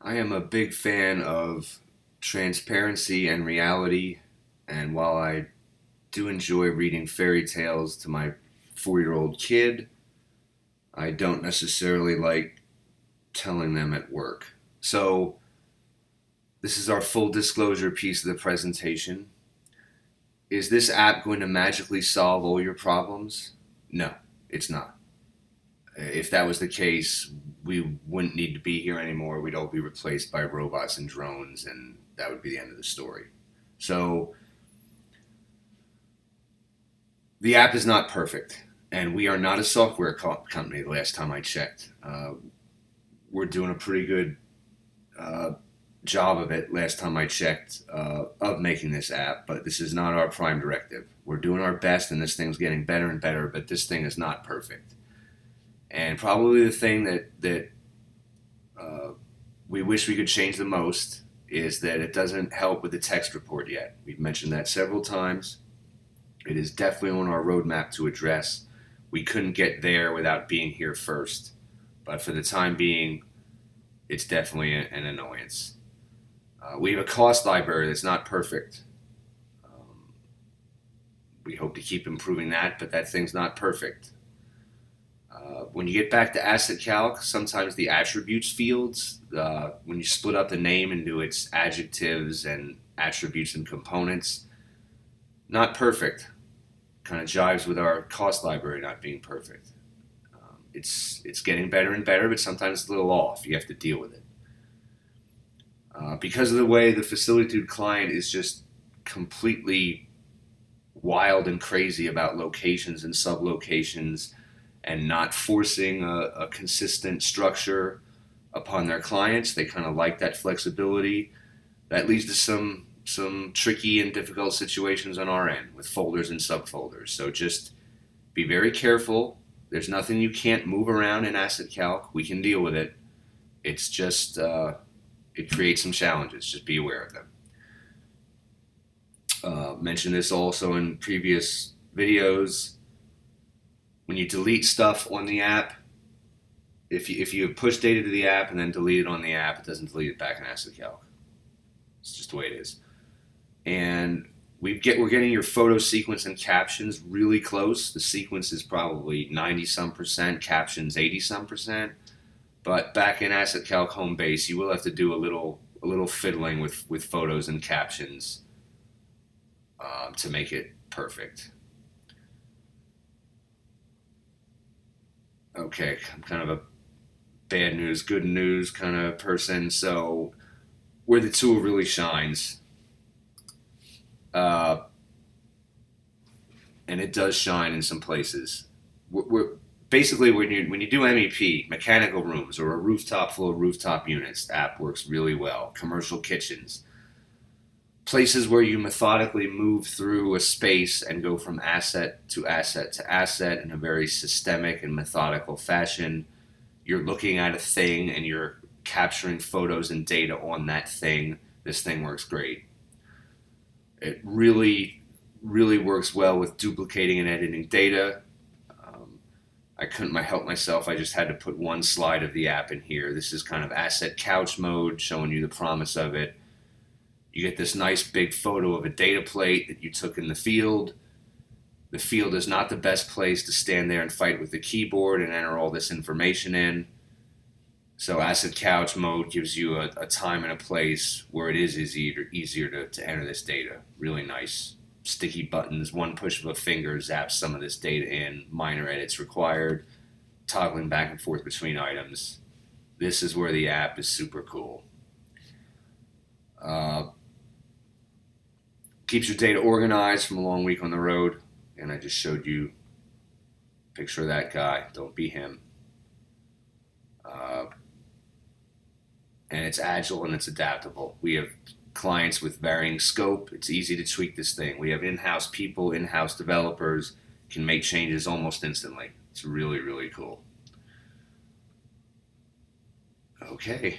I am a big fan of transparency and reality, and while I do enjoy reading fairy tales to my 4-year-old kid, I don't necessarily like telling them at work. So, this is our full disclosure piece of the presentation. Is this app going to magically solve all your problems? No, it's not. If that was the case, we wouldn't need to be here anymore. We'd all be replaced by robots and drones, and that would be the end of the story. So, the app is not perfect, and we are not a software company. The last time I checked, we're doing a pretty good uh, job of it. Last time I checked, of making this app, but this is not our prime directive. We're doing our best, and this thing's getting better and better. But this thing is not perfect, and probably the thing that uh, we wish we could change the most is that it doesn't help with the text report yet. We've mentioned that several times. It is definitely on our roadmap to address. We couldn't get there without being here first, but for the time being, it's definitely an annoyance. We have a cost library that's not perfect. Um, we hope to keep improving that, but that thing's not perfect. When you get back to asset calc, sometimes the attributes fields, when you split up the name into its adjectives and attributes and components, not perfect. Kind of jives with our cost library not being perfect. It's getting better and better, but sometimes it's a little off. You have to deal with it. Because of the way the facilitude client is just completely wild and crazy about locations and sublocations and not forcing a consistent structure upon their clients. They kind of like that flexibility. That leads to some tricky and difficult situations on our end with folders and subfolders. So just be very careful. There's nothing you can't move around in Asset Calc. We can deal with it. It's just it creates some challenges. Just be aware of them. Mentioned this also in previous videos. When you delete stuff on the app, if you push data to the app and then delete it on the app, it doesn't delete it back in Asset Calc. It's just the way it is. And we're getting your photo sequence and captions really close. The sequence is probably 90 some percent, captions 80 some percent. But back in Asset Calc home base, you will have to do a little fiddling with photos and captions to make it perfect. Okay, I'm kind of a bad news, good news kind of person. So where the tool really shines, uh, and it does shine in some places. We're basically when you do MEP, mechanical rooms or a rooftop full of rooftop units, the app works really well. Commercial kitchens, places where you methodically move through a space and go from asset to asset to asset in a very systemic and methodical fashion. You're looking at a thing and you're capturing photos and data on that thing. This thing works great. It really works well with duplicating and editing data. I couldn't help myself. I just had to put one slide of the app in here. This is kind of asset couch mode, showing you the promise of it. You get this nice big photo of a data plate that you took in the field. The field is not the best place to stand there and fight with the keyboard and enter all this information in. So asset couch mode gives you a time and a place where it is easier to enter this data. Really nice. Sticky buttons, one push of a finger zaps some of this data in, minor edits required, toggling back and forth between items. This is where the app is super cool. Keeps your data organized from a long week on the road, and I just showed you a picture of that guy. Don't be him. And it's agile and it's adaptable. We have clients with varying scope. It's easy to tweak this thing. We have in-house people, in-house developers, can make changes almost instantly. It's really cool. Okay.